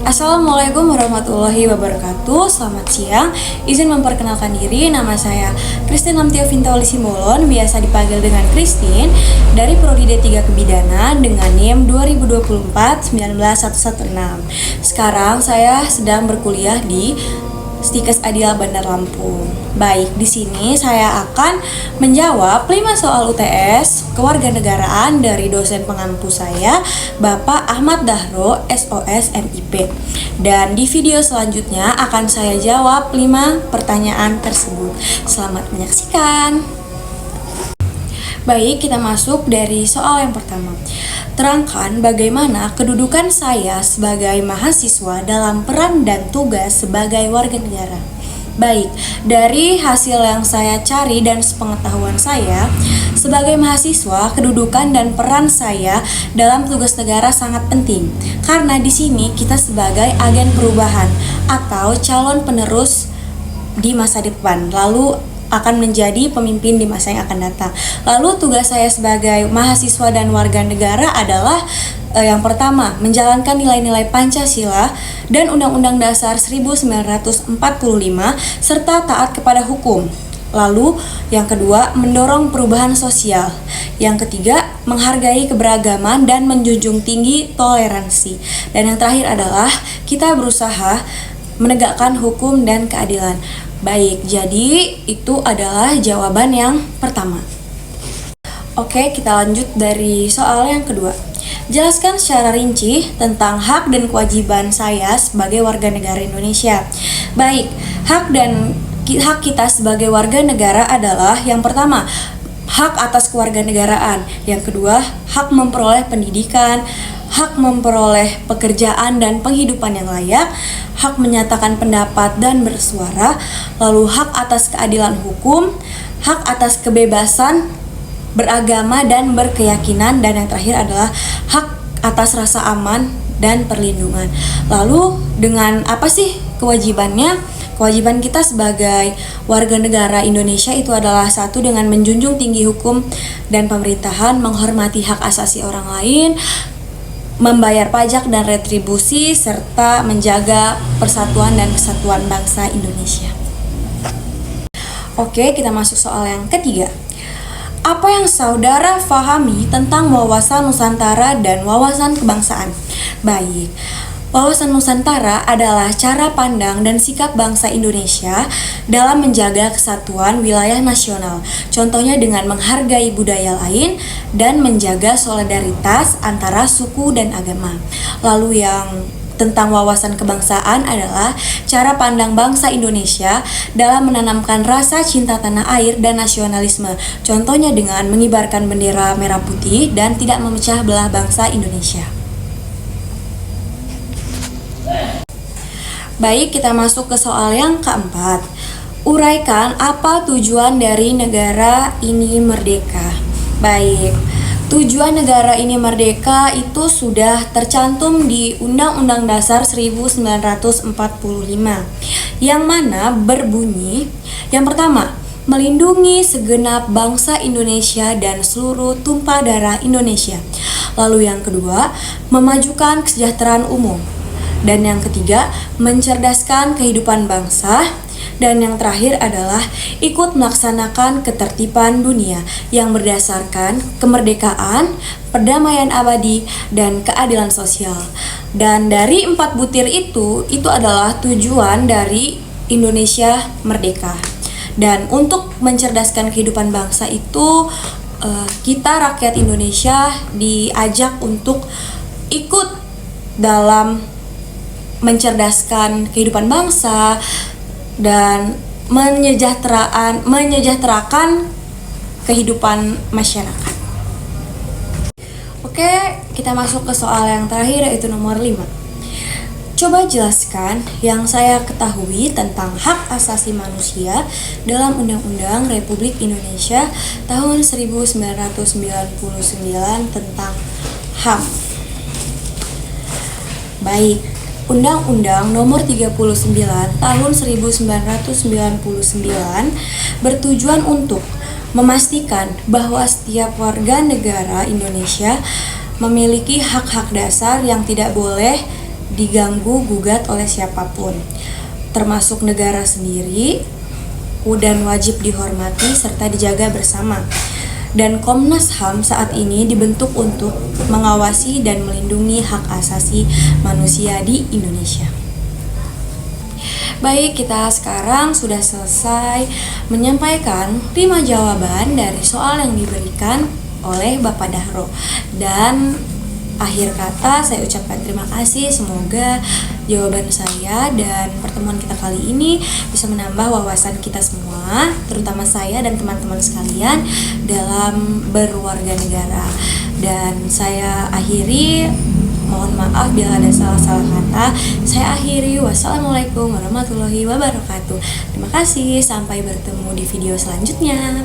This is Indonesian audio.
Assalamualaikum warahmatullahi wabarakatuh. Selamat siang. Izin memperkenalkan diri, nama saya Christine Lamtia Vintauli Simbolon, biasa dipanggil dengan Christine, dari Prodi D3 Kebidanan dengan NIM 2024-19116. Sekarang saya sedang berkuliah di Stikes Adila Bandar Lampung. Baik, di sini saya akan menjawab 5 soal UTS kewarganegaraan dari dosen pengampu saya, Bapak Ahmad Dahro, SOS MIP. Dan di video selanjutnya akan saya jawab 5 pertanyaan tersebut. Selamat menyaksikan. Baik, kita masuk dari soal yang pertama. Terangkan bagaimana kedudukan saya sebagai mahasiswa dalam peran dan tugas sebagai warga negara. Baik, dari hasil yang saya cari dan sepengetahuan saya, sebagai mahasiswa, kedudukan dan peran saya dalam tugas negara sangat penting. Karena di sini kita sebagai agen perubahan atau calon penerus di masa depan, lalu akan menjadi pemimpin di masa yang akan datang. Lalu tugas saya sebagai mahasiswa dan warga negara adalah yang pertama, menjalankan nilai-nilai Pancasila dan Undang-Undang Dasar 1945 serta taat kepada hukum. Lalu yang kedua, mendorong perubahan sosial. Yang ketiga, menghargai keberagaman dan menjunjung tinggi toleransi. Dan yang terakhir adalah kita berusaha menegakkan hukum dan keadilan. Baik, jadi itu adalah jawaban yang pertama. Oke, kita lanjut dari soal yang kedua. Jelaskan secara rinci tentang hak dan kewajiban saya sebagai warga negara Indonesia. Baik, hak kita sebagai warga negara adalah yang pertama, hak atas kewarganegaraan. Yang kedua, hak memperoleh pendidikan, hak memperoleh pekerjaan dan penghidupan yang layak, hak menyatakan pendapat dan bersuara, lalu hak atas keadilan hukum, hak atas kebebasan beragama dan berkeyakinan, dan yang terakhir adalah hak atas rasa aman dan perlindungan. Lalu dengan apa sih kewajibannya? Kewajiban kita sebagai warga negara Indonesia itu adalah satu, dengan menjunjung tinggi hukum dan pemerintahan, menghormati hak asasi orang lain, membayar pajak dan retribusi, serta menjaga persatuan dan kesatuan bangsa Indonesia. Oke, kita masuk soal yang ketiga. Apa yang saudara pahami tentang wawasan Nusantara dan wawasan kebangsaan? Baik, wawasan Nusantara adalah cara pandang dan sikap bangsa Indonesia dalam menjaga kesatuan wilayah nasional. Contohnya dengan menghargai budaya lain dan menjaga solidaritas antara suku dan agama. Lalu yang tentang wawasan kebangsaan adalah cara pandang bangsa Indonesia dalam menanamkan rasa cinta tanah air dan nasionalisme. Contohnya dengan mengibarkan bendera merah putih dan tidak memecah belah bangsa Indonesia. Baik, kita masuk ke soal yang keempat. Uraikan apa tujuan dari negara ini merdeka. Baik, tujuan negara ini merdeka itu sudah tercantum di Undang-Undang Dasar 1945, yang mana berbunyi, yang pertama, melindungi segenap bangsa Indonesia dan seluruh tumpah darah Indonesia. Lalu yang kedua, memajukan kesejahteraan umum. Dan yang ketiga, mencerdaskan kehidupan bangsa. Dan yang terakhir adalah ikut melaksanakan ketertiban dunia yang berdasarkan kemerdekaan, perdamaian abadi, dan keadilan sosial. Dan dari 4 butir itu adalah tujuan dari Indonesia merdeka. Dan untuk mencerdaskan kehidupan bangsa itu, kita rakyat Indonesia diajak untuk ikut dalam mencerdaskan kehidupan bangsa dan menyejahterakan kehidupan masyarakat. Oke, kita masuk ke soal yang terakhir, yaitu nomor 5. Coba jelaskan yang saya ketahui tentang hak asasi manusia dalam Undang-Undang Republik Indonesia tahun 1999 tentang HAM. Baik, Undang-Undang Nomor 39 Tahun 1999 bertujuan untuk memastikan bahwa setiap warga negara Indonesia memiliki hak-hak dasar yang tidak boleh diganggu gugat oleh siapapun, termasuk negara sendiri, dan wajib dihormati serta dijaga bersama. Dan Komnas HAM saat ini dibentuk untuk mengawasi dan melindungi hak asasi manusia di Indonesia. Baik, kita sekarang sudah selesai menyampaikan 5 jawaban dari soal yang diberikan oleh Bapak Dahro. Dan akhir kata saya ucapkan terima kasih. Semoga jawaban saya dan pertemuan kita kali ini bisa menambah wawasan kita semua, terutama saya dan teman-teman sekalian dalam berwarga negara. Dan saya akhiri, mohon maaf bila ada salah-salah kata. Saya akhiri, wassalamualaikum warahmatullahi wabarakatuh. Terima kasih, sampai bertemu di video selanjutnya.